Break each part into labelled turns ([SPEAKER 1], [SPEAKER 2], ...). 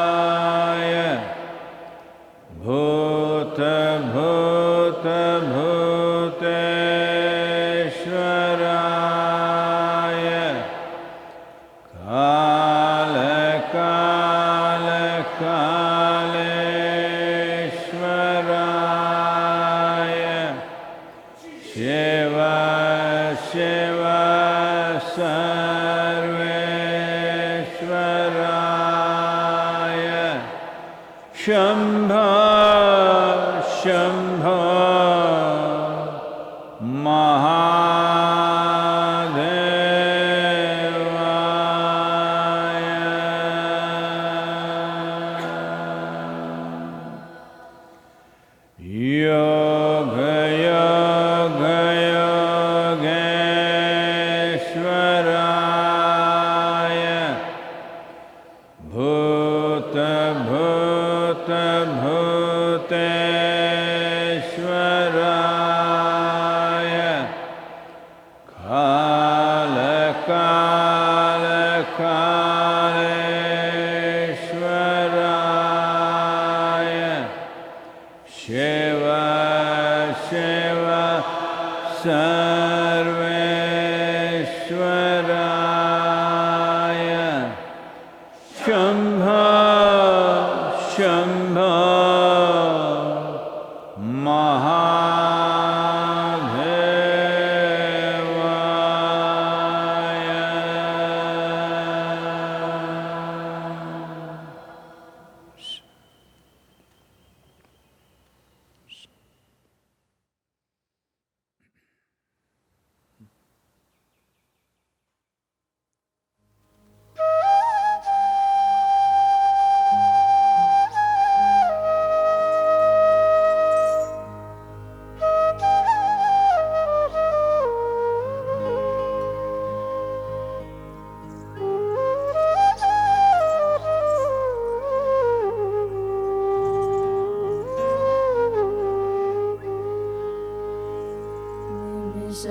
[SPEAKER 1] योगयोगयोगेश्वराय भूतभूतभूतेश्वराय कालकालकालेश्वराय शिव शिव सर्वेश्वराय शम्भो शम्भो योगयोगयोगेश्वराय भूतभूतभूतेश्वराय कालकालकालेश्वराय शिव शिव सर्वेश्वराय शम्भो शम्भो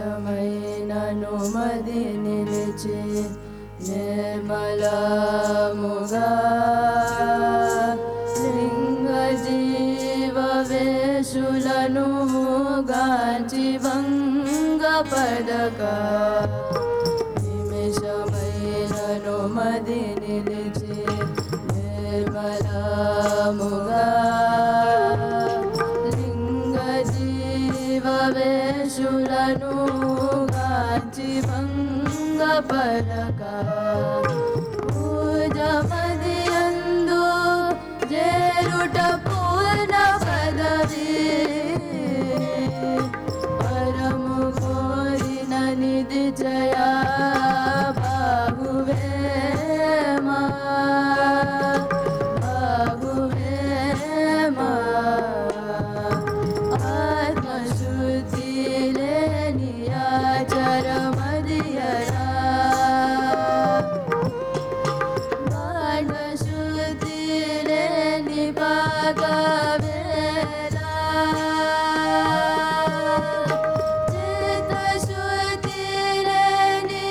[SPEAKER 2] నిమిషమైనను మది నిలిచి నిర్మలముగా లింగ జీవ వేషులను గాంచి భంగ పదక నిమిషమైనను మది నిలిచి నిర్మలముగా వేషులను గాంచి భంగ పరక పూజ మదియందు జేరుట పూర్ణ పదవి పరము కోరిన నిధి జయా బాహువేమా బాహువేమా చిత్తశుద్ధిరేని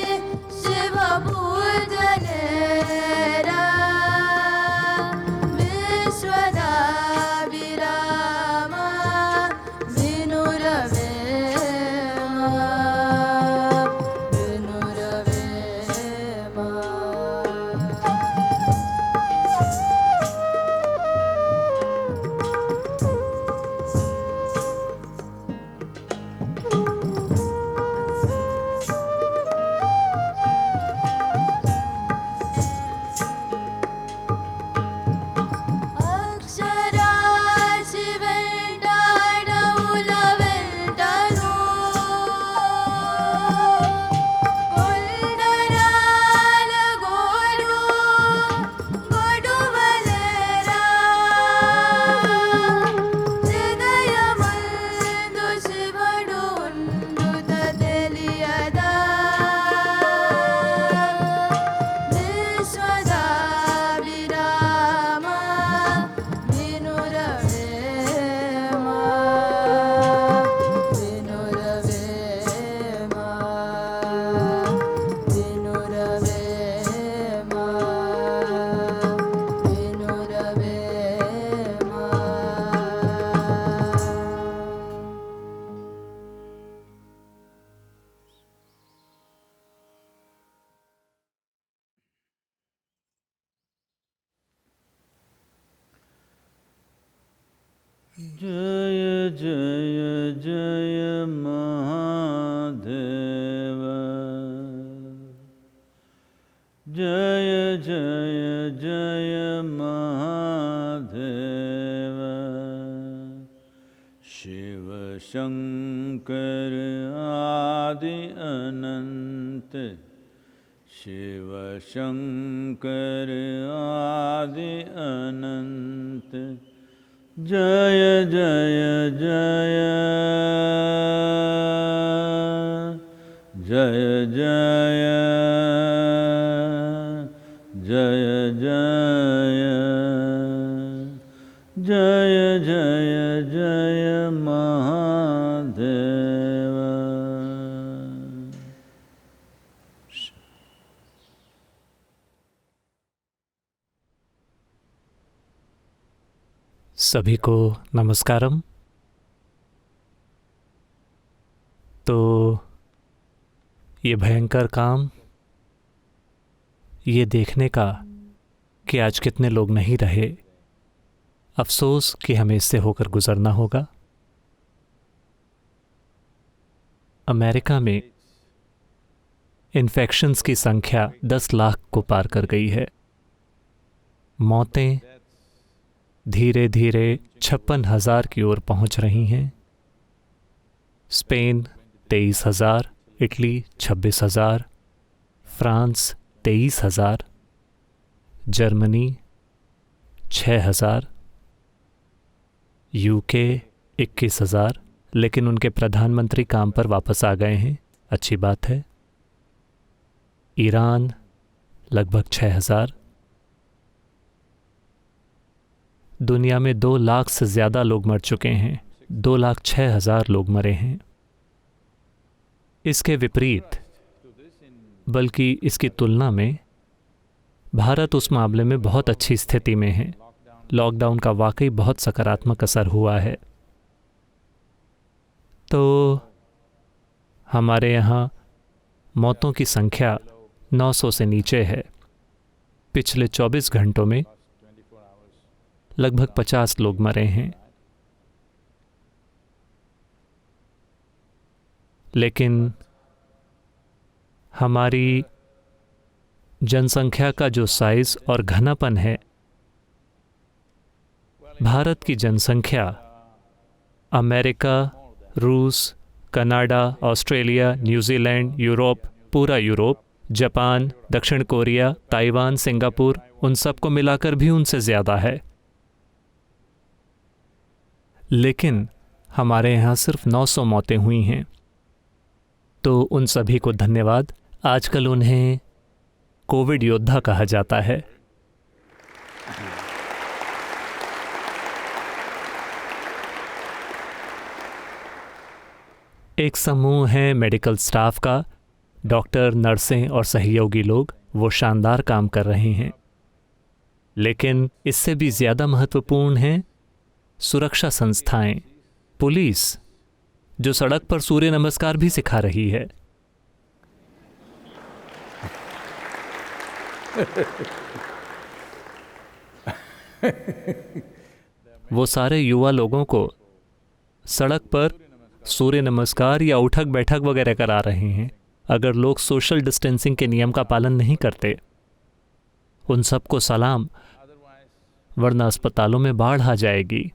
[SPEAKER 1] जय जय जय महादेव जय जय जय महादेव शिव शंकर आदि अनंत शिव शंकर आदि अनंत जय जय जय जय जय जय जय जय जय जय महादेव।
[SPEAKER 3] सभी को नमस्कारम। तो ये भयंकर काम ये देखने का कि आज कितने लोग नहीं रहे, अफसोस कि हमें इससे होकर गुजरना होगा। अमेरिका में इन्फेक्शंस की संख्या 10 लाख को पार कर गई है। मौतें धीरे धीरे 56,000 की ओर पहुंच रही हैं। Spain 23,000, Italy 26,000, France 23,000, Germany 6,000, UK 21,000, लेकिन उनके प्रधानमंत्री काम पर वापस आ गए हैं, अच्छी बात है। ईरान लगभग 6,000। दुनिया में 2 लाख से ज़्यादा लोग मर चुके हैं, 2,06,000 लोग मरे हैं। इसके विपरीत, बल्कि इसकी तुलना में भारत उस मामले में बहुत अच्छी स्थिति में है। लॉकडाउन का वाकई बहुत सकारात्मक असर हुआ है। तो हमारे यहाँ मौतों की संख्या 900 से नीचे है। पिछले 24 घंटों में लगभग 50 लोग मरे हैं। लेकिन हमारी जनसंख्या का जो साइज और घनापन है, भारत की जनसंख्या अमेरिका, रूस, कनाडा, ऑस्ट्रेलिया, न्यूजीलैंड, यूरोप, पूरा यूरोप, जापान, दक्षिण कोरिया, ताइवान, सिंगापुर, उन सबको मिलाकर भी उनसे ज़्यादा है। लेकिन हमारे यहाँ सिर्फ 900 मौतें हुई हैं। तो उन सभी को धन्यवाद। आजकल उन्हें कोविड योद्धा कहा जाता है। एक समूह है मेडिकल स्टाफ का, डॉक्टर, नर्सें और सहयोगी लोग, वो शानदार काम कर रहे हैं। लेकिन इससे भी ज़्यादा महत्वपूर्ण है सुरक्षा संस्थाएं, पुलिस, जो सड़क पर सूर्य नमस्कार भी सिखा रही है। वो सारे युवा लोगों को सड़क पर सूर्य नमस्कार या उठक बैठक वगैरह करा रहे हैं। अगर लोग सोशल डिस्टेंसिंग के नियम का पालन नहीं करते, उन सबको सलाम, वरना अस्पतालों में बाढ़ आ जाएगी।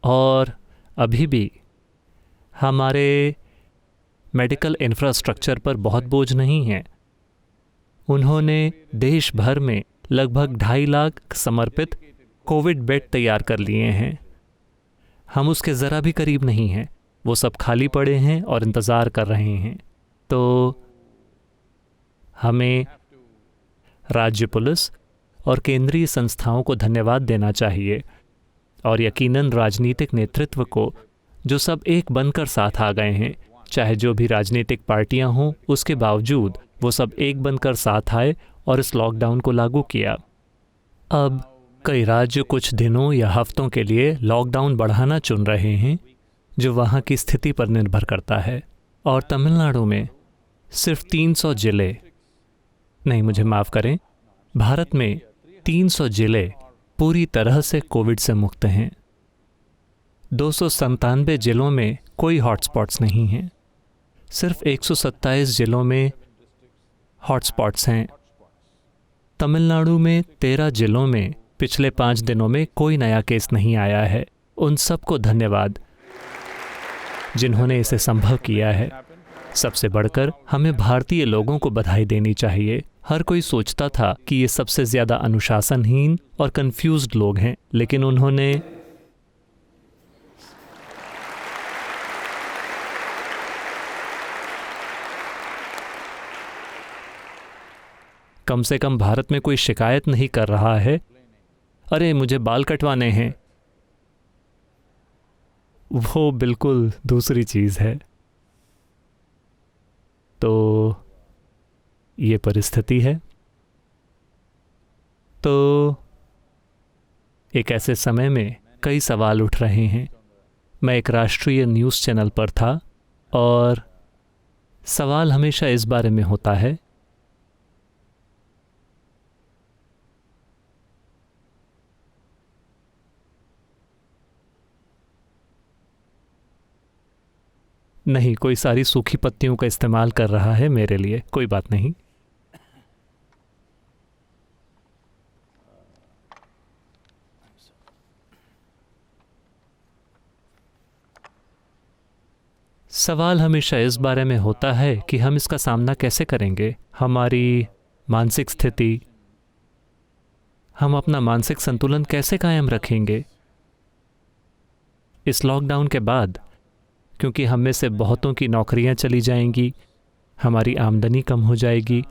[SPEAKER 3] और अभी भी हमारे मेडिकल इंफ्रास्ट्रक्चर पर बहुत बोझ नहीं है। उन्होंने देश भर में लगभग 2.5 लाख समर्पित कोविड बेड तैयार कर लिए हैं। हम उसके ज़रा भी करीब नहीं हैं। वो सब खाली पड़े हैं और इंतज़ार कर रहे हैं। तो हमें राज्य पुलिस और केंद्रीय संस्थाओं को धन्यवाद देना चाहिए, और यकीनन राजनीतिक नेतृत्व को, जो सब एक बनकर साथ आ गए हैं। चाहे जो भी राजनीतिक पार्टियां हों, उसके बावजूद वो सब एक बनकर साथ आए और इस लॉकडाउन को लागू किया। अब कई राज्य कुछ दिनों या हफ्तों के लिए लॉकडाउन बढ़ाना चुन रहे हैं, जो वहाँ की स्थिति पर निर्भर करता है। और तमिलनाडु में सिर्फ 300 जिले, नहीं मुझे माफ़ करें, भारत में 300 जिले पूरी तरह से कोविड से मुक्त हैं। 297 जिलों में कोई हॉटस्पॉट्स नहीं हैं। सिर्फ 127 जिलों में हॉटस्पॉट्स हैं। तमिलनाडु में 13 जिलों में पिछले 5 दिनों में कोई नया केस नहीं आया है। उन सबको धन्यवाद जिन्होंने इसे संभव किया है। सबसे बढ़कर हमें भारतीय लोगों को बधाई देनी चाहिए। हर कोई सोचता था कि ये सबसे ज़्यादा अनुशासनहीन और कंफ्यूज्ड लोग हैं, लेकिन उन्होंने कम से कम भारत में कोई शिकायत नहीं कर रहा है, अरे मुझे बाल कटवाने हैं। वो बिल्कुल दूसरी चीज़ है। तो ये परिस्थिति है। तो एक ऐसे समय में कई सवाल उठ रहे हैं। मैं एक राष्ट्रीय न्यूज़ चैनल पर था और सवाल हमेशा इस बारे में होता है नहीं, कोई सारी सूखी पत्तियों का इस्तेमाल कर रहा है मेरे लिए, कोई बात नहीं। सवाल हमेशा इस बारे में होता है कि हम इसका सामना कैसे करेंगे। हमारी मानसिक स्थिति, हम अपना मानसिक संतुलन कैसे कायम रखेंगे इस लॉकडाउन के बाद, क्योंकि हम में से बहुतों की नौकरियां चली जाएंगी, हमारी आमदनी कम हो जाएगी,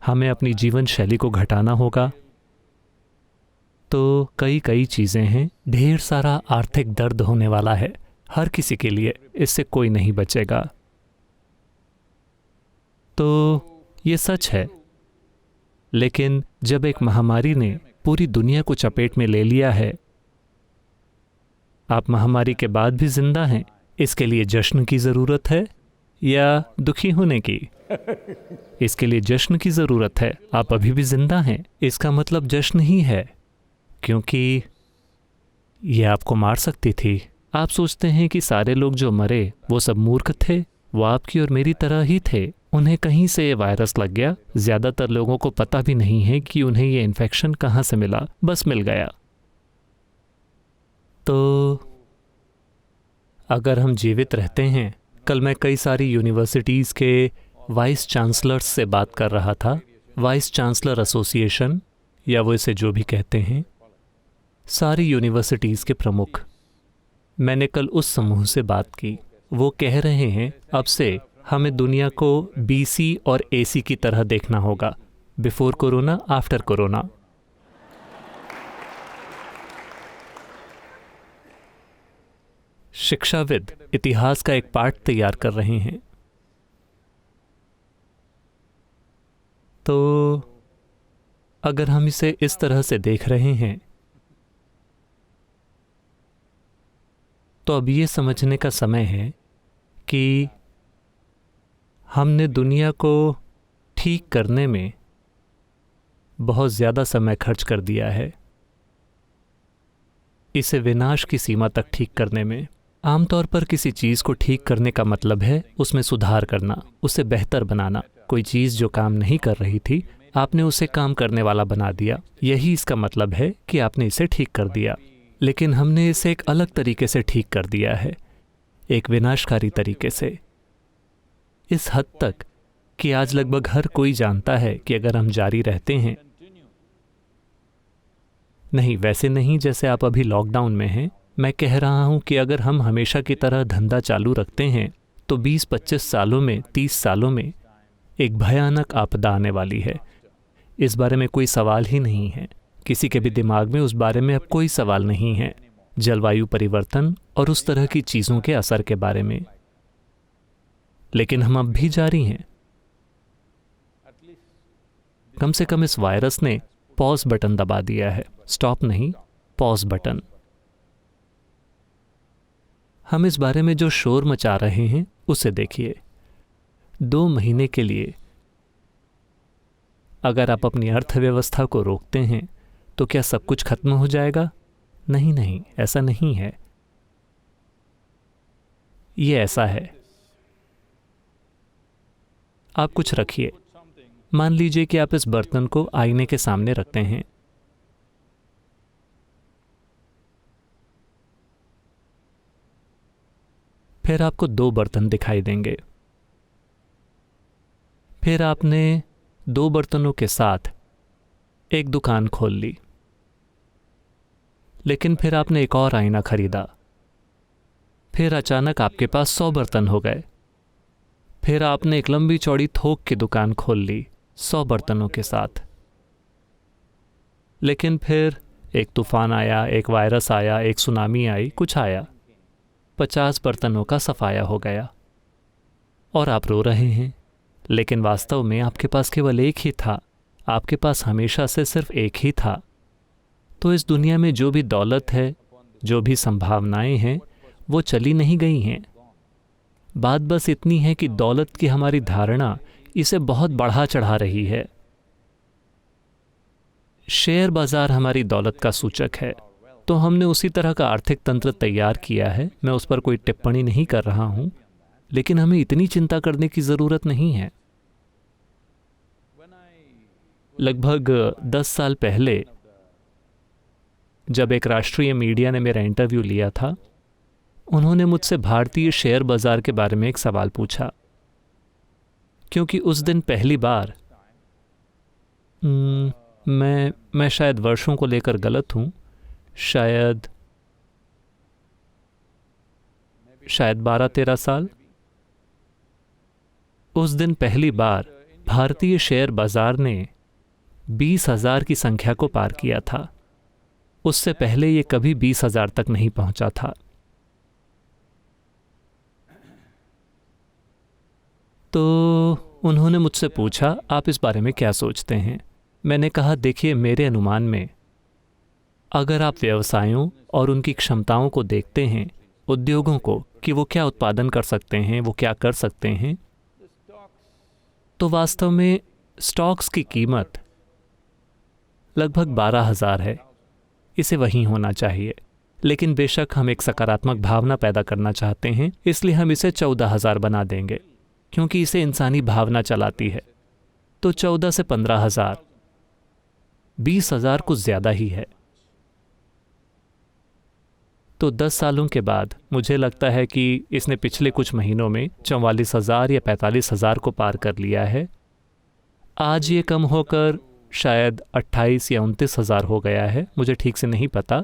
[SPEAKER 3] हमें अपनी जीवन शैली को घटाना होगा। तो कई चीज़ें हैं। ढेर सारा आर्थिक दर्द होने वाला है हर किसी के लिए, इससे कोई नहीं बचेगा। तो ये सच है। लेकिन जब एक महामारी ने पूरी दुनिया को चपेट में ले लिया है, आप महामारी के बाद भी जिंदा हैं, इसके लिए जश्न की ज़रूरत है या दुखी होने की? इसके लिए जश्न की ज़रूरत है। आप अभी भी जिंदा हैं, इसका मतलब जश्न ही है, क्योंकि ये आपको मार सकती थी। आप सोचते हैं कि सारे लोग जो मरे वो सब मूर्ख थे, वो आपकी और मेरी तरह ही थे। उन्हें कहीं से ये वायरस लग गया। ज़्यादातर लोगों को पता भी नहीं है कि उन्हें ये इन्फेक्शन कहाँ से मिला, बस मिल गया। तो अगर हम जीवित रहते हैं, कल मैं कई सारी यूनिवर्सिटीज़ के वाइस चांसलर्स से बात कर रहा था, वाइस चांसलर एसोसिएशन या वो इसे जो भी कहते हैं, सारी यूनिवर्सिटीज़ के प्रमुख। मैंने कल उस समूह से बात की। वो कह रहे हैं अब से हमें दुनिया को BC और AC की तरह देखना होगा, बिफोर कोरोना, आफ्टर कोरोना। शिक्षाविद इतिहास का एक पाठ तैयार कर रहे हैं। तो अगर हम इसे इस तरह से देख रहे हैं, तो अब ये समझने का समय है कि हमने दुनिया को ठीक करने में बहुत ज़्यादा समय खर्च कर दिया है, इसे विनाश की सीमा तक ठीक करने में। आमतौर पर किसी चीज़ को ठीक करने का मतलब है उसमें सुधार करना, उसे बेहतर बनाना। कोई चीज़ जो काम नहीं कर रही थी, आपने उसे काम करने वाला बना दिया। यही इसका मतलब है कि आपने इसे ठीक कर दिया। लेकिन हमने इसे एक अलग तरीके से ठीक कर दिया है, एक विनाशकारी तरीके से। इस हद तक कि आज लगभग हर कोई जानता है कि अगर हम जारी रहते हैं, नहीं वैसे नहीं जैसे आप अभी लॉकडाउन में हैं, मैं कह रहा हूं कि अगर हम हमेशा की तरह धंधा चालू रखते हैं तो 20-25 सालों में, 30 सालों में एक भयानक आपदा आने वाली है। इस बारे में कोई सवाल ही नहीं है। किसी के भी दिमाग में उस बारे में अब कोई सवाल नहीं है। जलवायु परिवर्तन और उस तरह की चीज़ों के असर के बारे में। लेकिन हम अब भी जारी हैं। कम से कम इस वायरस ने पॉज बटन दबा दिया है, स्टॉप नहीं, पॉज बटन। हम इस बारे में जो शोर मचा रहे हैं उसे देखिए। 2 महीने के लिए अगर आप अपनी अर्थव्यवस्था को रोकते हैं तो क्या सब कुछ खत्म हो जाएगा? नहीं, ऐसा नहीं है। ये ऐसा है। आप कुछ रखिए। मान लीजिए कि आप इस बर्तन को आईने के सामने रखते हैं। फिर आपको 2 बर्तन दिखाई देंगे। फिर आपने 2 बर्तनों के साथ एक दुकान खोल ली। लेकिन फिर आपने एक और आईना खरीदा। फिर अचानक आपके पास 100 बर्तन हो गए। फिर आपने एक लंबी चौड़ी थोक की दुकान खोल ली 100 बर्तनों के साथ। लेकिन फिर एक तूफान आया, एक वायरस आया, एक सुनामी आई, कुछ आया, 50 बर्तनों का सफाया हो गया और आप रो रहे हैं। लेकिन वास्तव में आपके पास केवल एक ही था। आपके पास हमेशा से सिर्फ एक ही था। तो इस दुनिया में जो भी दौलत है, जो भी संभावनाएं हैं, वो चली नहीं गई हैं। बात बस इतनी है कि दौलत की हमारी धारणा इसे बहुत बढ़ा चढ़ा रही है। शेयर बाजार हमारी दौलत का सूचक है, तो हमने उसी तरह का आर्थिक तंत्र तैयार किया है। मैं उस पर कोई टिप्पणी नहीं कर रहा हूं, लेकिन हमें इतनी चिंता करने की जरूरत नहीं है। लगभग 10 साल पहले जब एक राष्ट्रीय मीडिया ने मेरा इंटरव्यू लिया था, उन्होंने मुझसे भारतीय शेयर बाजार के बारे में एक सवाल पूछा, क्योंकि उस दिन पहली बार मैं शायद वर्षों को लेकर गलत हूं, शायद 12-13 साल, उस दिन पहली बार भारतीय शेयर बाजार ने 20,000 की संख्या को पार किया था। उससे पहले ये कभी 20,000 तक नहीं पहुंचा था। तो उन्होंने मुझसे पूछा, आप इस बारे में क्या सोचते हैं? मैंने कहा, देखिए, मेरे अनुमान में अगर आप व्यवसायों और उनकी क्षमताओं को देखते हैं, उद्योगों को, कि वो क्या उत्पादन कर सकते हैं, वो क्या कर सकते हैं, तो वास्तव में स्टॉक्स की कीमत लगभग 12,000 है। इसे वहीं होना चाहिए। लेकिन बेशक हम एक सकारात्मक भावना पैदा करना चाहते हैं, इसलिए हम इसे 14,000 बना देंगे, क्योंकि इसे इंसानी भावना चलाती है। तो 14 से 15,000, 20,000 कुछ ज़्यादा ही है। तो 10 सालों के बाद मुझे लगता है कि इसने पिछले कुछ महीनों में 44,000 या 45,000 को पार कर लिया है। आज ये कम होकर शायद 28 या 29,000 हो गया है, मुझे ठीक से नहीं पता,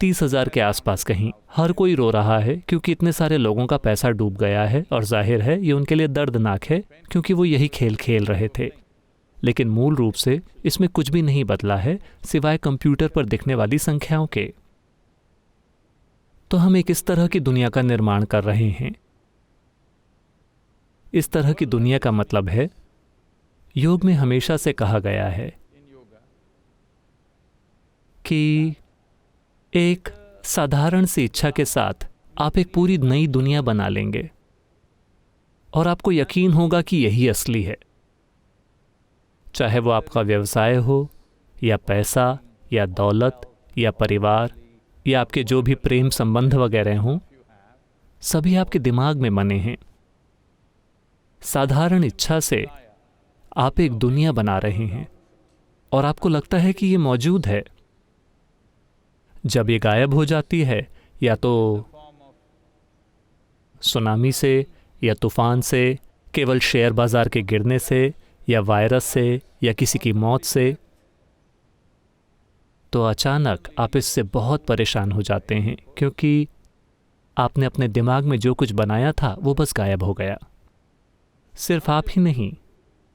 [SPEAKER 3] 30,000 के आसपास कहीं। हर कोई रो रहा है क्योंकि इतने सारे लोगों का पैसा डूब गया है, और जाहिर है ये उनके लिए दर्दनाक है, क्योंकि वो यही खेल खेल रहे थे। लेकिन मूल रूप से इसमें कुछ भी नहीं बदला है, सिवाय कंप्यूटर पर दिखने वाली संख्याओं के। तो हम एक इस तरह की दुनिया का निर्माण कर रहे हैं। इस तरह की दुनिया का मतलब है, योग में हमेशा से कहा गया है कि एक साधारण सी इच्छा के साथ आप एक पूरी नई दुनिया बना लेंगे, और आपको यकीन होगा कि यही असली है। चाहे वो आपका व्यवसाय हो, या पैसा, या दौलत, या परिवार, या आपके जो भी प्रेम संबंध वगैरह हों, सभी आपके दिमाग में बने हैं। साधारण इच्छा से आप एक दुनिया बना रहे हैं, और आपको लगता है कि ये मौजूद है। जब ये गायब हो जाती है, या तो सुनामी से, या तूफान से, केवल शेयर बाजार के गिरने से, या वायरस से, या किसी की मौत से, तो अचानक आप इससे बहुत परेशान हो जाते हैं, क्योंकि आपने अपने दिमाग में जो कुछ बनाया था वो बस गायब हो गया। सिर्फ आप ही नहीं,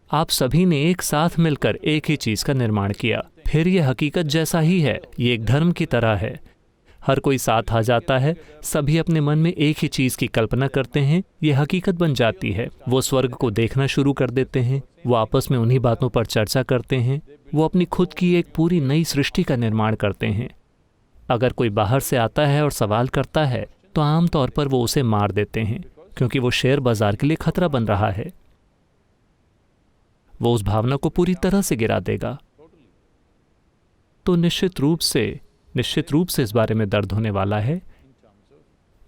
[SPEAKER 3] आप सभी ने एक साथ मिलकर एक ही चीज़ का निर्माण किया। फिर ये हकीकत जैसा ही है, ये एक धर्म की तरह है। हर कोई साथ आ जाता है, सभी अपने मन में एक ही चीज़ की कल्पना करते हैं, ये हकीकत बन जाती है। वो स्वर्ग को देखना शुरू कर देते हैं, वो आपस में उन्हीं बातों पर चर्चा करते हैं, वो अपनी खुद की एक पूरी नई सृष्टि का निर्माण करते हैं। अगर कोई बाहर से आता है और सवाल करता है, तो आमतौर पर वो उसे मार देते हैं, क्योंकि वो शेयर बाजार के लिए खतरा बन रहा है। वो उस भावना को पूरी तरह से गिरा देगा। तो निश्चित रूप से इस बारे में दर्द होने वाला है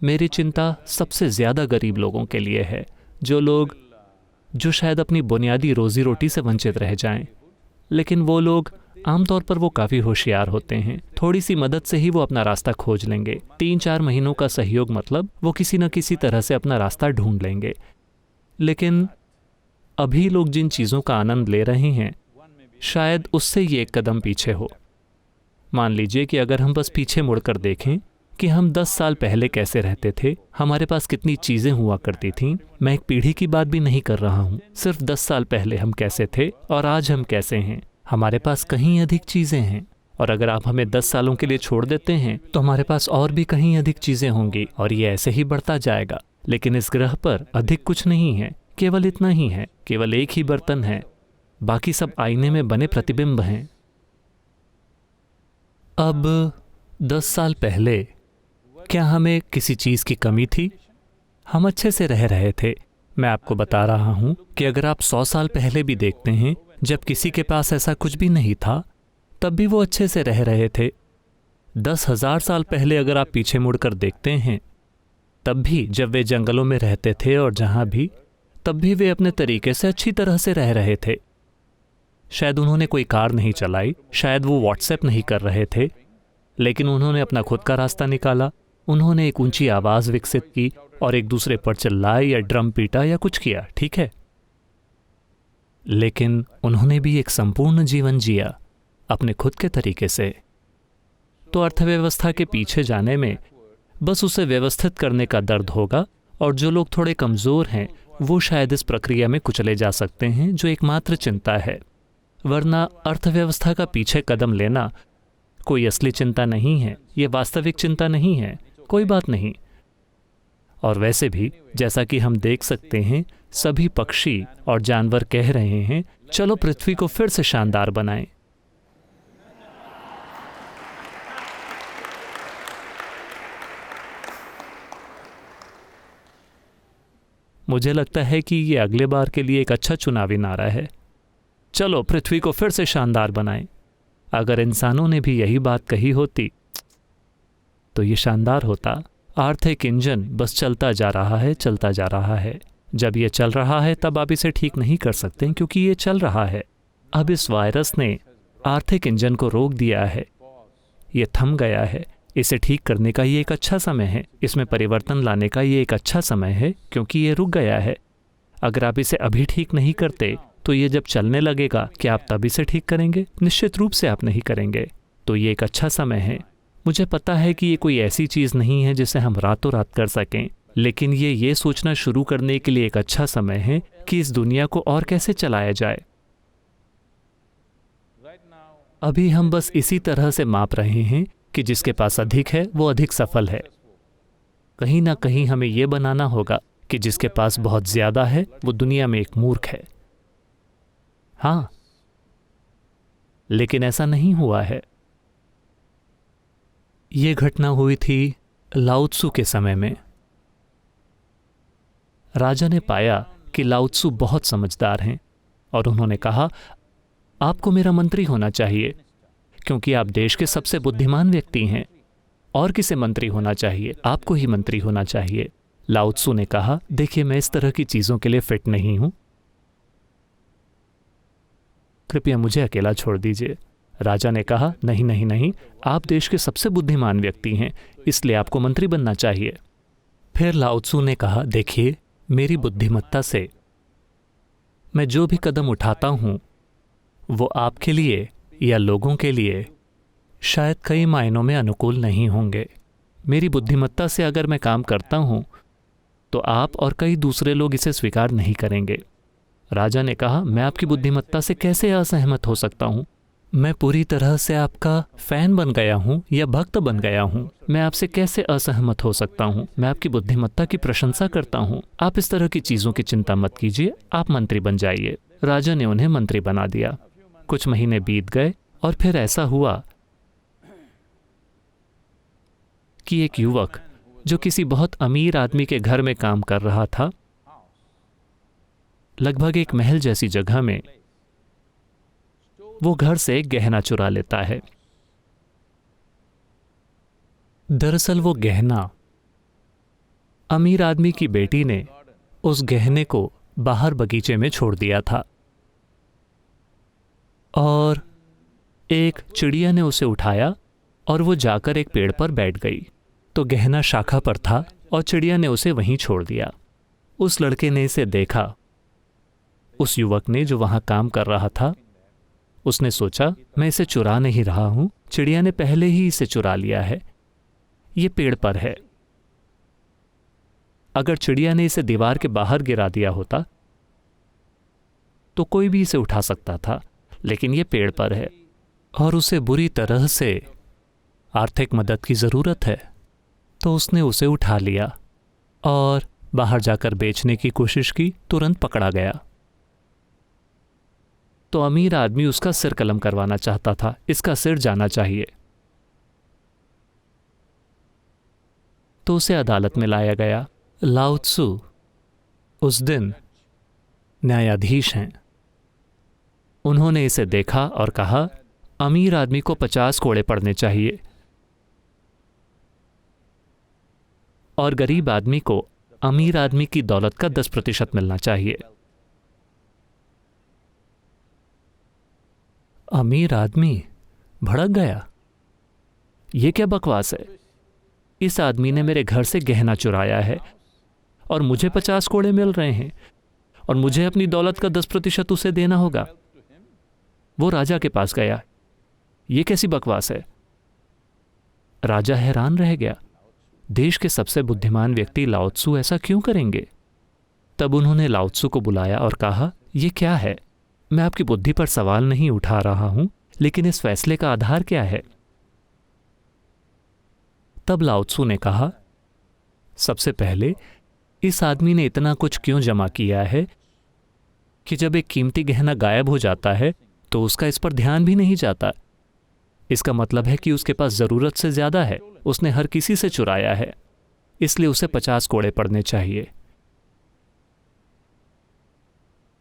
[SPEAKER 3] मेरी चिंता सबसे ज़्यादा गरीब लोगों के लिए है, जो शायद अपनी बुनियादी रोज़ी रोटी से वंचित रह जाएं। लेकिन वो लोग आमतौर पर वो काफ़ी होशियार होते हैं, थोड़ी सी मदद से ही वो अपना रास्ता खोज लेंगे। 3-4 महीनों का सहयोग मतलब वो किसी न किसी तरह से अपना रास्ता ढूंढ लेंगे। लेकिन अभी लोग जिन चीज़ों का आनंद ले रहे हैं, शायद उससे ये एक कदम पीछे हो। मान लीजिए कि अगर हम बस पीछे मुड़कर देखें कि हम 10 साल पहले कैसे रहते थे, हमारे पास कितनी चीज़ें हुआ करती थीं। मैं एक पीढ़ी की बात भी नहीं कर रहा हूँ, सिर्फ 10 साल पहले हम कैसे थे और आज हम कैसे हैं। हमारे पास कहीं अधिक चीज़ें हैं, और अगर आप हमें 10 सालों के लिए छोड़ देते हैं तो हमारे पास और भी कहीं अधिक चीज़ें होंगी, और ये ऐसे ही बढ़ता जाएगा। लेकिन इस ग्रह पर अधिक कुछ नहीं है, केवल इतना ही है, केवल एक ही बर्तन है, बाकी सब आईने में बने प्रतिबिंब हैं। अब 10 साल पहले क्या हमें किसी चीज़ की कमी थी? हम अच्छे से रह रहे थे। मैं आपको बता रहा हूँ कि अगर आप 100 साल पहले भी देखते हैं, जब किसी के पास ऐसा कुछ भी नहीं था, तब भी वो अच्छे से रह रहे थे। 10,000 साल पहले अगर आप पीछे मुड़कर देखते हैं, तब भी जब वे जंगलों में रहते थे और जहाँ भी, तब भी वे अपने तरीके से अच्छी तरह से रह रहे थे। शायद उन्होंने कोई कार नहीं चलाई, शायद वो व्हाट्सएप नहीं कर रहे थे, लेकिन उन्होंने अपना खुद का रास्ता निकाला। उन्होंने एक ऊंची आवाज़ विकसित की और एक दूसरे पर चिल्लाए या ड्रम पीटा या कुछ किया, ठीक है। लेकिन उन्होंने भी एक संपूर्ण जीवन जिया अपने खुद के तरीके से। तो अर्थव्यवस्था के पीछे जाने में बस उसे व्यवस्थित करने का दर्द होगा, और जो लोग थोड़े कमज़ोर हैं वो शायद इस प्रक्रिया में कुचले जा सकते हैं, जो एकमात्र चिंता है। वरना अर्थव्यवस्था का पीछे कदम लेना कोई असली चिंता नहीं है, ये वास्तविक चिंता नहीं है, कोई बात नहीं। और वैसे भी जैसा कि हम देख सकते हैं, सभी पक्षी और जानवर कह रहे हैं, चलो पृथ्वी को फिर से शानदार बनाएं। मुझे लगता है कि ये अगले बार के लिए एक अच्छा चुनावी नारा है, चलो पृथ्वी को फिर से शानदार बनाएं। अगर इंसानों ने भी यही बात कही होती तो ये शानदार होता। आर्थिक इंजन बस चलता जा रहा है, चलता जा रहा है। जब ये चल रहा है तब आप इसे ठीक नहीं कर सकते, क्योंकि ये चल रहा है। अब इस वायरस ने आर्थिक इंजन को रोक दिया है, ये थम गया है। इसे ठीक करने का ये एक अच्छा समय है, इसमें परिवर्तन लाने का ये एक अच्छा समय है, क्योंकि ये रुक गया है। अगर आप इसे अभी ठीक नहीं करते तो ये जब चलने लगेगा, क्या आप तब इसे ठीक करेंगे? निश्चित रूप से आप नहीं करेंगे। तो ये एक अच्छा समय है। मुझे पता है कि ये कोई ऐसी चीज़ नहीं है जिसे हम रातों रात कर सकें, लेकिन ये सोचना शुरू करने के लिए एक अच्छा समय है कि इस दुनिया को और कैसे चलाया जाए। अभी हम बस इसी तरह से माप रहे हैं कि जिसके पास अधिक है वो अधिक सफल है। कहीं ना कहीं हमें ये बनाना होगा कि जिसके पास बहुत ज़्यादा है वो दुनिया में एक मूर्ख है। हाँ, लेकिन ऐसा नहीं हुआ है। ये घटना हुई थी लाओ त्सु के समय में। राजा ने पाया कि लाओ त्सु बहुत समझदार हैं, और उन्होंने कहा, आपको मेरा मंत्री होना चाहिए, क्योंकि आप देश के सबसे बुद्धिमान व्यक्ति हैं। और किसे मंत्री होना चाहिए? आपको ही मंत्री होना चाहिए। लाओ त्सु ने कहा, देखिए, मैं इस तरह की चीज़ों के लिए फिट नहीं हूं, कृपया मुझे अकेला छोड़ दीजिए। राजा ने कहा, नहीं नहीं नहीं, आप देश के सबसे बुद्धिमान व्यक्ति हैं, इसलिए आपको मंत्री बनना चाहिए। फिर लाओ त्सु ने कहा, देखिए, मेरी बुद्धिमत्ता से मैं जो भी कदम उठाता हूं वो आपके लिए या लोगों के लिए शायद कई मायनों में अनुकूल नहीं होंगे। मेरी बुद्धिमत्ता से अगर मैं काम करता हूं तो आप और कई दूसरे लोग इसे स्वीकार नहीं करेंगे। राजा ने कहा, मैं आपकी बुद्धिमत्ता से कैसे असहमत हो सकता हूं? मैं पूरी तरह से आपका फैन बन गया हूं या भक्त बन गया हूं। मैं आपसे कैसे असहमत हो सकता हूं? मैं आपकी बुद्धिमत्ता की प्रशंसा करता हूं। आप इस तरह की चीज़ों की चिंता मत कीजिए, आप मंत्री बन जाइए। राजा ने उन्हें मंत्री बना दिया। कुछ महीने बीत गए और फिर ऐसा हुआ कि एक युवक जो किसी बहुत अमीर आदमी के घर में काम कर रहा था, लगभग एक महल जैसी जगह में, वो घर से एक गहना चुरा लेता है। दरअसल वो गहना अमीर आदमी की बेटी ने उस गहने को बाहर बगीचे में छोड़ दिया था और एक चिड़िया ने उसे उठाया और वो जाकर एक पेड़ पर बैठ गई। तो गहना शाखा पर था और चिड़िया ने उसे वहीं छोड़ दिया। उस लड़के ने इसे देखा। उस युवक ने जो वहां काम कर रहा था, उसने सोचा मैं इसे चुरा नहीं रहा हूं, चिड़िया ने पहले ही इसे चुरा लिया है, ये पेड़ पर है। अगर चिड़िया ने इसे दीवार के बाहर गिरा दिया होता तो कोई भी इसे उठा सकता था, लेकिन ये पेड़ पर है और उसे बुरी तरह से आर्थिक मदद की जरूरत है, तो उसने उसे उठा लिया और बाहर जाकर बेचने की कोशिश की। तुरंत पकड़ा गया। तो अमीर आदमी उसका सिर कलम करवाना चाहता था, इसका सिर जाना चाहिए। तो उसे अदालत में लाया गया। लाओ त्सु उस दिन न्यायाधीश हैं। उन्होंने इसे देखा और कहा, अमीर आदमी को 50 कोड़े पड़ने चाहिए और गरीब आदमी को अमीर आदमी की दौलत का 10% मिलना चाहिए। अमीर आदमी भड़क गया। ये क्या बकवास है? इस आदमी ने मेरे घर से गहना चुराया है और मुझे 50 कोड़े मिल रहे हैं और मुझे अपनी दौलत का 10% उसे देना होगा। वो राजा के पास गया। ये कैसी बकवास है? राजा हैरान रह गया। देश के सबसे बुद्धिमान व्यक्ति लाओ त्सु ऐसा क्यों करेंगे? तब उन्होंने लाओ त्सु को बुलाया और कहा, यह क्या है? मैं आपकी बुद्धि पर सवाल नहीं उठा रहा हूं, लेकिन इस फैसले का आधार क्या है? तब लाओ त्सु ने कहा, सबसे पहले इस आदमी ने इतना कुछ क्यों जमा किया है कि जब एक कीमती गहना गायब हो जाता है तो उसका इस पर ध्यान भी नहीं जाता। इसका मतलब है कि उसके पास जरूरत से ज्यादा है। उसने हर किसी से चुराया है, इसलिए उसे 50 कोड़े पड़ने चाहिए।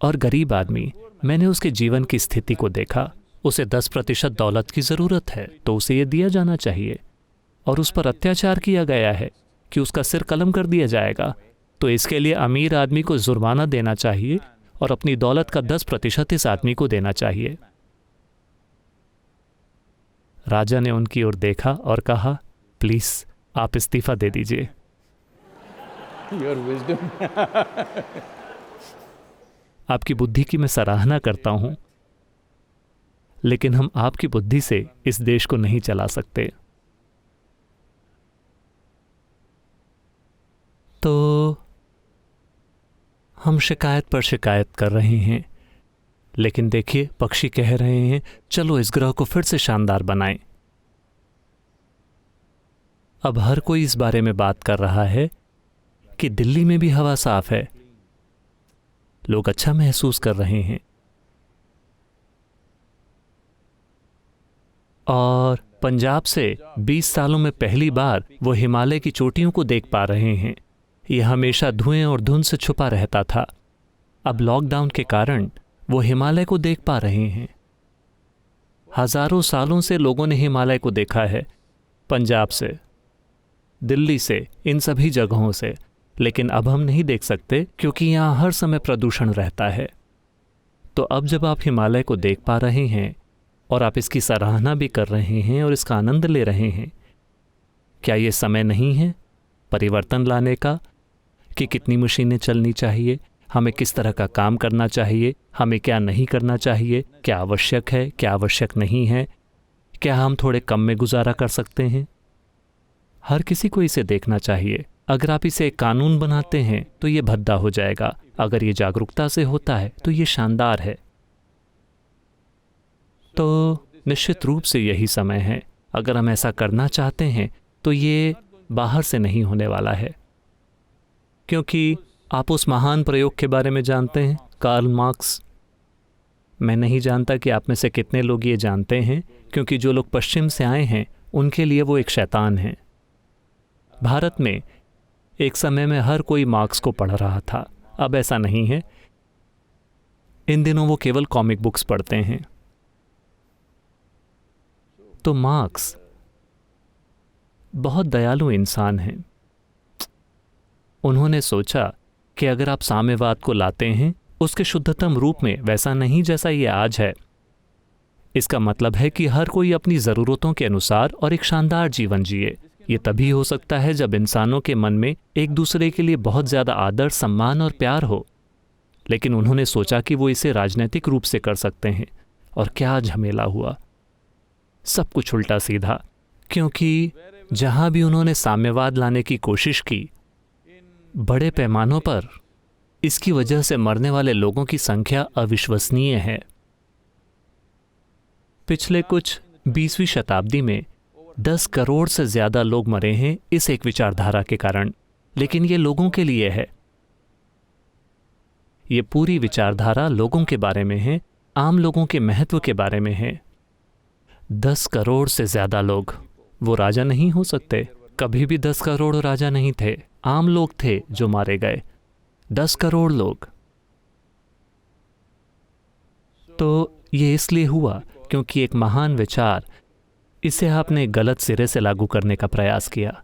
[SPEAKER 3] और गरीब आदमी, मैंने उसके जीवन की स्थिति को देखा। उसे 10% दौलत की जरूरत है, तो उसे यह दिया जाना चाहिए। और उस पर अत्याचार किया गया है कि उसका सिर कलम कर दिया जाएगा, तो इसके लिए अमीर आदमी को जुर्माना देना चाहिए और अपनी दौलत का 10% इस आदमी को देना चाहिए। राजा ने उनकी ओर देखा और कहा, प्लीज आप इस्तीफा दे दीजिए। आपकी बुद्धि की मैं सराहना करता हूं, लेकिन हम आपकी बुद्धि से इस देश को नहीं चला सकते। तो हम शिकायत पर शिकायत कर रहे हैं, लेकिन देखिए पक्षी कह रहे हैं, चलो इस ग्रह को फिर से शानदार बनाएं। अब हर कोई इस बारे में बात कर रहा है कि दिल्ली में भी हवा साफ है, लोग अच्छा महसूस कर रहे हैं। और पंजाब से 20 सालों में पहली बार वो हिमालय की चोटियों को देख पा रहे हैं। यह हमेशा धुएं और धुंध से छुपा रहता था। अब लॉकडाउन के कारण वो हिमालय को देख पा रहे हैं। हजारों सालों से लोगों ने हिमालय को देखा है, पंजाब से, दिल्ली से, इन सभी जगहों से, लेकिन अब हम नहीं देख सकते क्योंकि यहाँ हर समय प्रदूषण रहता है। तो अब जब आप हिमालय को देख पा रहे हैं और आप इसकी सराहना भी कर रहे हैं और इसका आनंद ले रहे हैं, क्या ये समय नहीं है परिवर्तन लाने का कि कितनी मशीनें चलनी चाहिए, हमें किस तरह का काम करना चाहिए, हमें क्या नहीं करना चाहिए, क्या आवश्यक है, क्या आवश्यक नहीं है, क्या हम थोड़े कम में गुजारा कर सकते हैं? हर किसी को इसे देखना चाहिए। अगर आप इसे एक कानून बनाते हैं तो ये भद्दा हो जाएगा, अगर ये जागरूकता से होता है तो ये शानदार है। तो निश्चित रूप से यही समय है। अगर हम ऐसा करना चाहते हैं तो ये बाहर से नहीं होने वाला है, क्योंकि आप उस महान प्रयोग के बारे में जानते हैं, कार्ल मार्क्स। मैं नहीं जानता कि आप में से कितने लोग ये जानते हैं, क्योंकि जो लोग पश्चिम से आए हैं उनके लिए वो एक शैतान है। भारत में एक समय में हर कोई मार्क्स को पढ़ रहा था, अब ऐसा नहीं है। इन दिनों वो केवल कॉमिक बुक्स पढ़ते हैं। तो मार्क्स बहुत दयालु इंसान हैं। उन्होंने सोचा कि अगर आप साम्यवाद को लाते हैं उसके शुद्धतम रूप में वैसा नहीं जैसा ये आज है, इसका मतलब है कि हर कोई अपनी ज़रूरतों के अनुसार और एक शानदार जीवन जिए। ये तभी हो सकता है जब इंसानों के मन में एक दूसरे के लिए बहुत ज़्यादा आदर, सम्मान और प्यार हो। लेकिन उन्होंने सोचा कि वो इसे राजनीतिक रूप से कर सकते हैं, और क्या झमेला हुआ। सब कुछ उल्टा सीधा, क्योंकि जहाँ भी उन्होंने साम्यवाद लाने की कोशिश की, बड़े पैमानों पर इसकी वजह से मरने वाले लोगों की संख्या अविश्वसनीय है। पिछले कुछ 20वीं शताब्दी में 10 करोड़ से ज़्यादा लोग मरे हैं इस एक विचारधारा के कारण। लेकिन ये लोगों के लिए है, ये पूरी विचारधारा लोगों के बारे में है, आम लोगों के महत्व के बारे में है। 10 करोड़ से ज़्यादा लोग, वो राजा नहीं हो सकते। कभी भी 10 करोड़ राजा नहीं थे, आम लोग थे जो मारे गए। 10 करोड़ लोग। तो ये इसलिए हुआ क्योंकि एक महान विचार, इसे आपने गलत सिरे से लागू करने का प्रयास किया।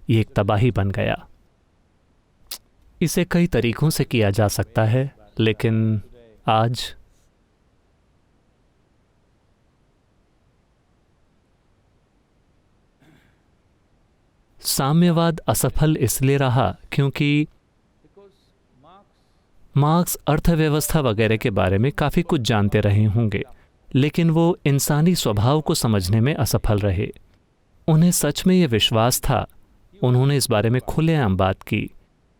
[SPEAKER 3] ये एक तबाही बन गया। इसे कई तरीकों से किया जा सकता है, लेकिन आज साम्यवाद असफल इसलिए रहा क्योंकि मार्क्स अर्थव्यवस्था वगैरह के बारे में काफ़ी कुछ जानते रहे होंगे, लेकिन वो इंसानी स्वभाव को समझने में असफल रहे। उन्हें सच में ये विश्वास था, उन्होंने इस बारे में खुलेआम बात की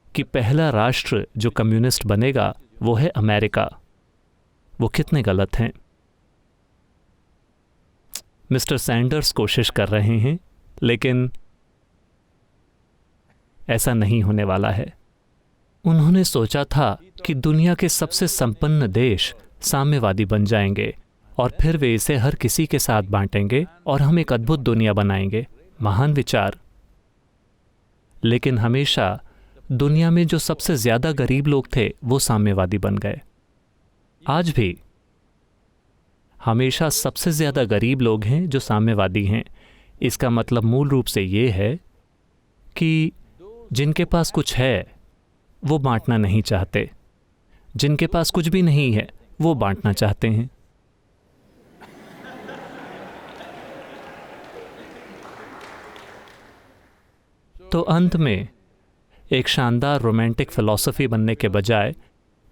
[SPEAKER 3] कि पहला राष्ट्र जो कम्युनिस्ट बनेगा वो है अमेरिका। वो कितने गलत हैं। मिस्टर सैंडर्स कोशिश कर रहे हैं, लेकिन ऐसा नहीं होने वाला है। उन्होंने सोचा था कि दुनिया के सबसे संपन्न देश साम्यवादी बन जाएंगे और फिर वे इसे हर किसी के साथ बांटेंगे और हम एक अद्भुत दुनिया बनाएंगे। महान विचार। लेकिन हमेशा दुनिया में जो सबसे ज़्यादा गरीब लोग थे वो साम्यवादी बन गए। आज भी हमेशा सबसे ज़्यादा गरीब लोग हैं जो साम्यवादी हैं। इसका मतलब मूल रूप से ये है कि जिनके पास कुछ है वो बांटना नहीं चाहते, जिनके पास कुछ भी नहीं है वो बांटना चाहते हैं। तो अंत में एक शानदार रोमांटिक फिलॉसफी बनने के बजाय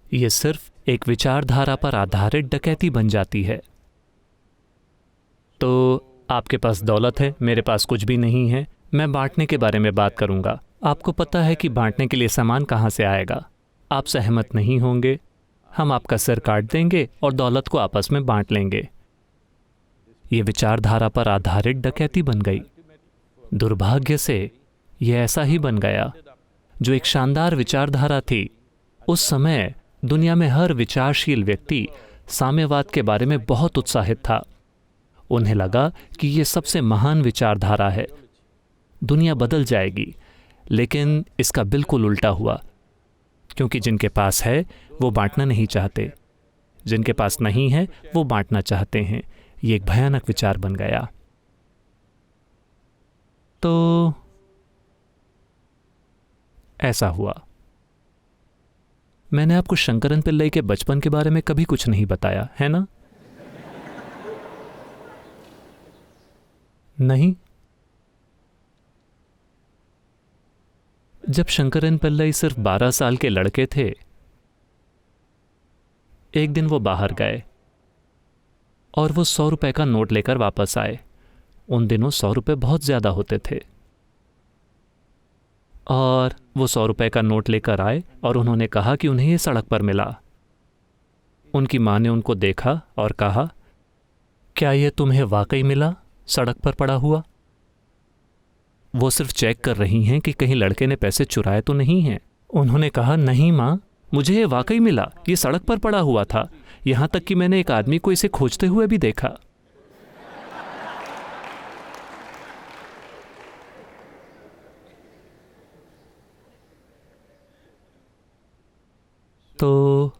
[SPEAKER 3] ये सिर्फ एक विचारधारा पर आधारित डकैती बन जाती है। तो आपके पास दौलत है, मेरे पास कुछ भी नहीं है, मैं बांटने के बारे में बात करूंगा। आपको पता है कि बांटने के लिए सामान कहाँ से आएगा। आप सहमत नहीं होंगे, हम आपका सिर काट देंगे और दौलत को आपस में बांट लेंगे। ये विचारधारा पर आधारित डकैती बन गई। दुर्भाग्य से यह ऐसा ही बन गया। जो एक शानदार विचारधारा थी, उस समय दुनिया में हर विचारशील व्यक्ति साम्यवाद के बारे में बहुत उत्साहित था। उन्हें लगा कि ये सबसे महान विचारधारा है, दुनिया बदल जाएगी। लेकिन इसका बिल्कुल उल्टा हुआ, क्योंकि जिनके पास है वो बांटना नहीं चाहते, जिनके पास नहीं है वो बांटना चाहते हैं। ये एक भयानक विचार बन गया। तो ऐसा हुआ। मैंने आपको शंकरन पिल्लई के बचपन के बारे में कभी कुछ नहीं बताया, है ना? नहीं। जब शंकरन पिल्लई सिर्फ 12 साल के लड़के थे, एक दिन वो बाहर गए और वो 100 रुपए का नोट लेकर वापस आए। उन दिनों 100 रुपए बहुत ज़्यादा होते थे। और वो 100 रुपए का नोट लेकर आए और उन्होंने कहा कि उन्हें ये सड़क पर मिला। उनकी माँ ने उनको देखा और कहा, क्या ये तुम्हें वाकई मिला, सड़क पर पड़ा हुआ? वो सिर्फ चेक कर रही हैं कि कहीं लड़के ने पैसे चुराए तो नहीं हैं। उन्होंने कहा, नहीं माँ, मुझे ये वाकई मिला, ये सड़क पर पड़ा हुआ था। यहाँ तक कि मैंने एक आदमी को इसे खोजते हुए भी देखा। तो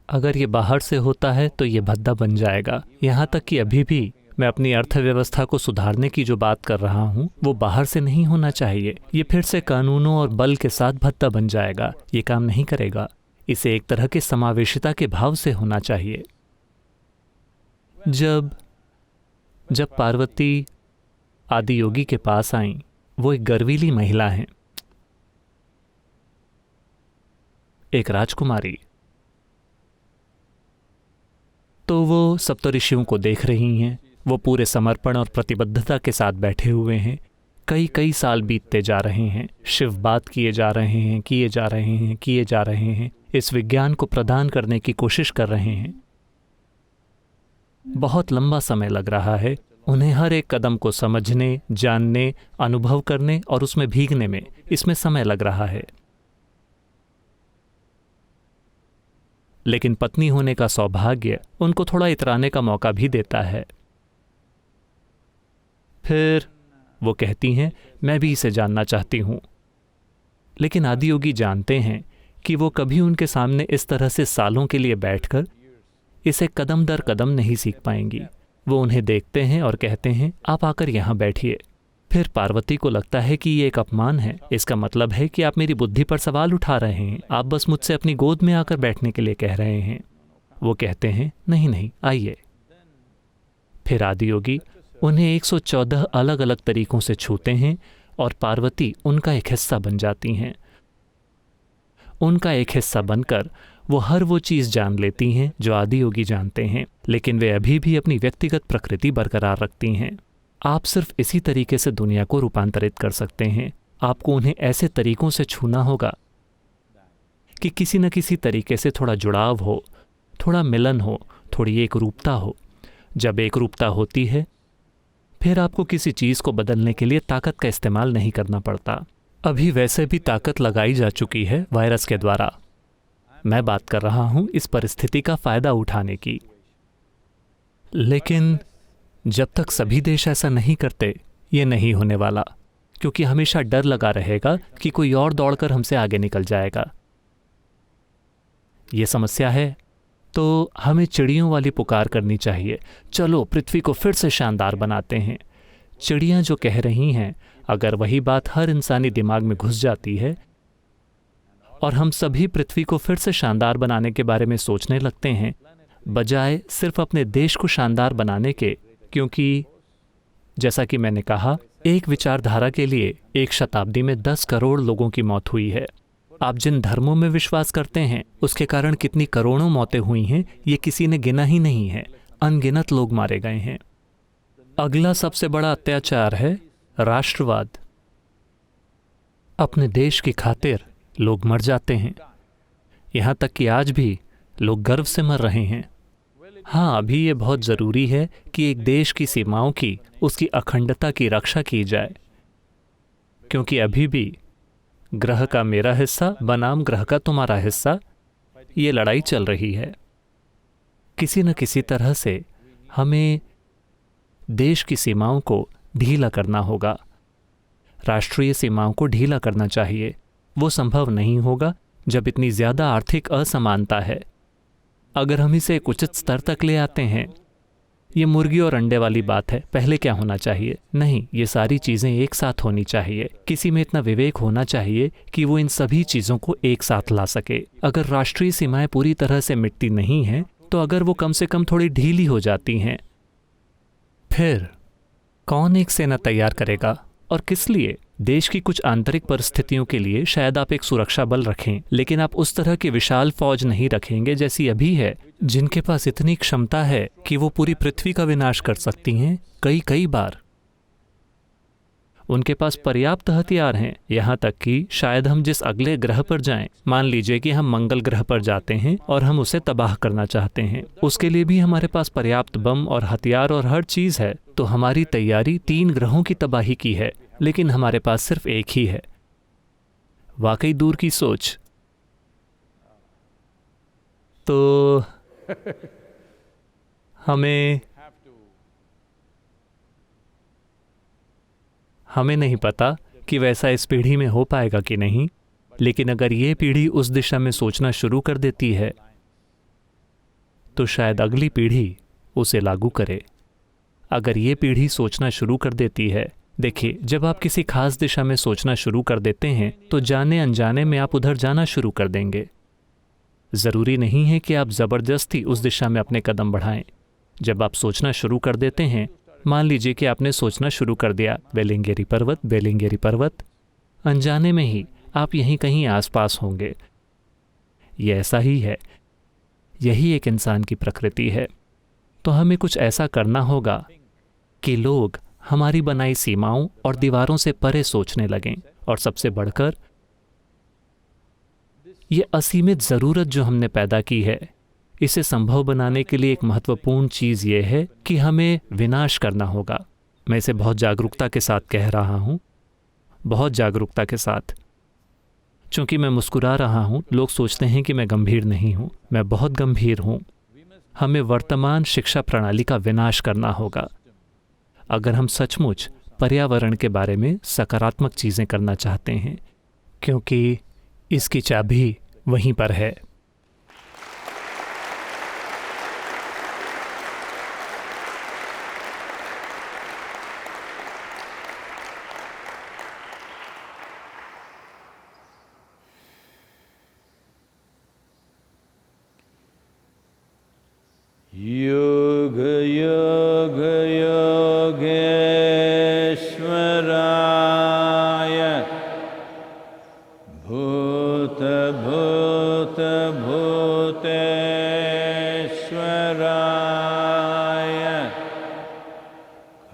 [SPEAKER 3] अगर ये बाहर से होता है तो ये भद्दा बन जाएगा। यहाँ तक कि अभी भी मैं अपनी अर्थव्यवस्था को सुधारने की जो बात कर रहा हूँ वो बाहर से नहीं होना चाहिए। ये फिर से कानूनों और बल के साथ भत्ता बन जाएगा, ये काम नहीं करेगा। इसे एक तरह के समावेशिता के भाव से होना चाहिए। जब पार्वती आदि योगी के पास आईं, वो एक गर्वीली महिला हैं, एक राजकुमारी। तो वो सप्तऋषियों को देख रही हैं। वो पूरे समर्पण और प्रतिबद्धता के साथ बैठे हुए हैं। कई साल बीतते जा रहे हैं, शिव बात किए जा रहे हैं, किए जा रहे हैं, इस विज्ञान को प्रदान करने की कोशिश कर रहे हैं। बहुत लंबा समय लग रहा है उन्हें हर एक कदम को समझने, जानने, अनुभव करने और उसमें भीगने में, इसमें समय लग रहा है। लेकिन पत्नी होने का सौभाग्य उनको थोड़ा इतराने का मौका भी देता है। फिर वो कहती हैं, मैं भी इसे जानना चाहती हूं। लेकिन आदियोगी जानते हैं कि वो कभी उनके सामने इस तरह से सालों के लिए बैठकर इसे कदम दर कदम नहीं सीख पाएंगी। वो उन्हें देखते हैं और कहते हैं, आप आकर यहां बैठिए। फिर पार्वती को लगता है कि ये एक अपमान है। इसका मतलब है कि आप मेरी बुद्धि पर सवाल उठा रहे हैं, आप बस मुझसे अपनी गोद में आकर बैठने के लिए कह रहे हैं। वो कहते हैं, नहीं, आइए। फिर आदियोगी उन्हें 114 अलग अलग तरीकों से छूते हैं और पार्वती उनका एक हिस्सा बन जाती हैं। उनका एक हिस्सा बनकर वो हर वो चीज़ जान लेती हैं जो आदियोगी जानते हैं, लेकिन वे अभी भी अपनी व्यक्तिगत प्रकृति बरकरार रखती हैं। आप सिर्फ इसी तरीके से दुनिया को रूपांतरित कर सकते हैं। आपको उन्हें ऐसे तरीकों से छूना होगा कि किसी न किसी तरीके से थोड़ा जुड़ाव हो, थोड़ा मिलन हो, थोड़ी एकरूपता हो। जब एकरूपता होती है फिर आपको किसी चीज़ को बदलने के लिए ताकत का इस्तेमाल नहीं करना पड़ता। अभी वैसे भी ताकत लगाई जा चुकी है वायरस के द्वारा। मैं बात कर रहा हूं इस परिस्थिति का फायदा उठाने की। लेकिन जब तक सभी देश ऐसा नहीं करते, ये नहीं होने वाला, क्योंकि हमेशा डर लगा रहेगा कि कोई और दौड़कर हमसे आगे निकल जाएगा। ये समस्या है। तो हमें चिड़ियों वाली पुकार करनी चाहिए, चलो पृथ्वी को फिर से शानदार बनाते हैं। चिड़ियां जो कह रही हैं, अगर वही बात हर इंसानी दिमाग में घुस जाती है और हम सभी पृथ्वी को फिर से शानदार बनाने के बारे में सोचने लगते हैं, बजाय सिर्फ अपने देश को शानदार बनाने के, क्योंकि जैसा कि मैंने कहा, एक विचारधारा के लिए एक शताब्दी में 10 करोड़ लोगों की मौत हुई है। आप जिन धर्मों में विश्वास करते हैं उसके कारण कितनी करोड़ों मौतें हुई हैं ये किसी ने गिना ही नहीं है। अनगिनत लोग मारे गए हैं। अगला सबसे बड़ा अत्याचार है राष्ट्रवाद। अपने देश की खातिर लोग मर जाते हैं, यहाँ तक कि आज भी लोग गर्व से मर रहे हैं। हाँ, अभी ये बहुत ज़रूरी है कि एक देश की सीमाओं की, उसकी अखंडता की रक्षा की जाए, क्योंकि अभी भी ग्रह का मेरा हिस्सा बनाम ग्रह का तुम्हारा हिस्सा, ये लड़ाई चल रही है। किसी न किसी तरह से हमें देश की सीमाओं को ढीला करना होगा, राष्ट्रीय सीमाओं को ढीला करना चाहिए। वो संभव नहीं होगा जब इतनी ज़्यादा आर्थिक असमानता है। अगर हम इसे एक उचित स्तर तक ले आते हैं, ये मुर्गी और अंडे वाली बात है, पहले क्या होना चाहिए? नहीं, ये सारी चीज़ें एक साथ होनी चाहिए। किसी में इतना विवेक होना चाहिए कि वो इन सभी चीज़ों को एक साथ ला सके। अगर राष्ट्रीय सीमाएं पूरी तरह से मिटती नहीं हैं, तो अगर वो कम से कम थोड़ी ढीली हो जाती हैं, फिर कौन एक सेना तैयार करेगा और किस लिए? देश की कुछ आंतरिक परिस्थितियों के लिए शायद आप एक सुरक्षा बल रखें, लेकिन आप उस तरह की विशाल फौज नहीं रखेंगे जैसी अभी है, जिनके पास इतनी क्षमता है कि वो पूरी पृथ्वी का विनाश कर सकती हैं कई बार। उनके पास पर्याप्त हथियार हैं, यहाँ तक कि शायद हम जिस अगले ग्रह पर जाएं, मान लीजिए कि हम मंगल ग्रह पर जाते हैं और हम उसे तबाह करना चाहते हैं, उसके लिए भी हमारे पास पर्याप्त बम और हथियार और हर चीज़ है। तो हमारी तैयारी 3 ग्रहों की तबाही की है, लेकिन हमारे पास सिर्फ एक ही है। वाकई दूर की सोच। तो हमें नहीं पता कि वैसा इस पीढ़ी में हो पाएगा कि नहीं, लेकिन अगर ये पीढ़ी उस दिशा में सोचना शुरू कर देती है तो शायद अगली पीढ़ी उसे लागू करे। अगर ये पीढ़ी सोचना शुरू कर देती है, देखिए, जब आप किसी खास दिशा में सोचना शुरू कर देते हैं तो जाने अनजाने में आप उधर जाना शुरू कर देंगे। ज़रूरी नहीं है कि आप ज़बरदस्ती उस दिशा में अपने कदम बढ़ाएं। जब आप सोचना शुरू कर देते हैं, मान लीजिए कि आपने सोचना शुरू कर दिया वेलिंगेरी पर्वत, वेलिंगेरी पर्वत, अनजाने में ही आप यहीं कहीं आसपास होंगे। ये ऐसा ही है, यही एक इंसान की प्रकृति है। तो हमें कुछ ऐसा करना होगा कि लोग हमारी बनाई सीमाओं और दीवारों से परे सोचने लगें। और सबसे बढ़कर ये असीमित ज़रूरत जो हमने पैदा की है, इसे संभव बनाने के लिए एक महत्वपूर्ण चीज़ ये है कि हमें विनाश करना होगा। मैं इसे बहुत जागरूकता के साथ कह रहा हूँ, बहुत जागरूकता के साथ। चूँकि मैं मुस्कुरा रहा हूँ, लोग सोचते हैं कि मैं गंभीर नहीं हूँ। मैं बहुत गंभीर हूँ। हमें वर्तमान शिक्षा प्रणाली का विनाश करना होगा अगर हम सचमुच पर्यावरण के बारे में सकारात्मक चीज़ें करना चाहते हैं, क्योंकि इसकी चाबी वहीं पर है।
[SPEAKER 1] योग योग योगेश्वराय भूत भूत भूतेश्वराय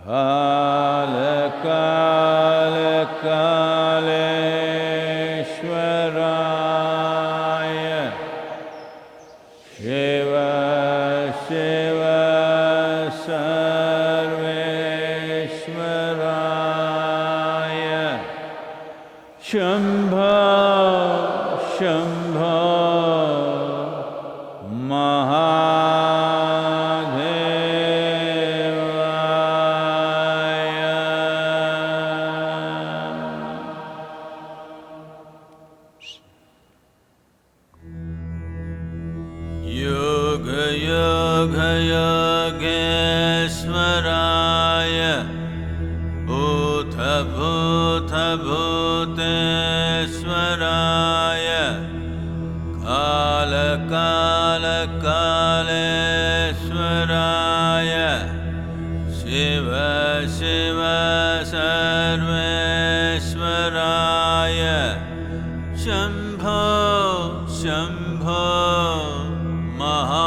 [SPEAKER 1] काल काल कालेश्वराय शिव शिव सर्वेश्वराय शंभो शंभो महादेवाय। योग योग योगेश्वराय भूत भूत भूतेश्वराय काल काल कालेश्वराय शिव शिव सर्वेश्वराय शंभो शंभो महादेवाय।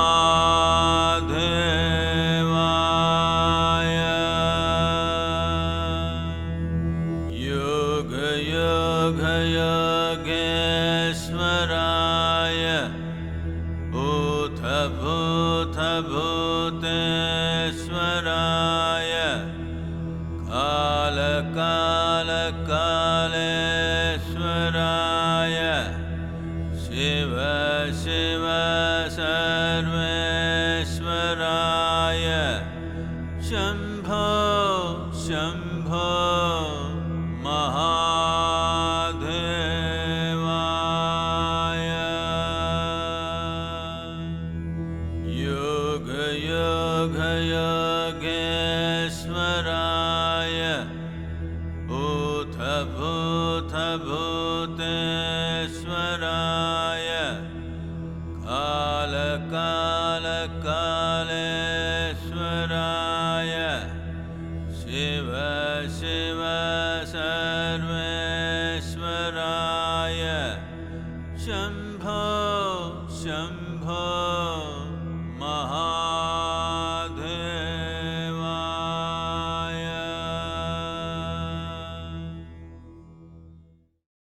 [SPEAKER 1] योग योग योगेश्वराय भूत भूत भूतेश्वराय काल काल कालेश्वराय शिव शिव सर्वेश्वराय शंभो शंभो महादेवाय। योग योग योगेश्वराय भूत भूत भूतेश्वराय काल काल कालेश्वराय शिव शिव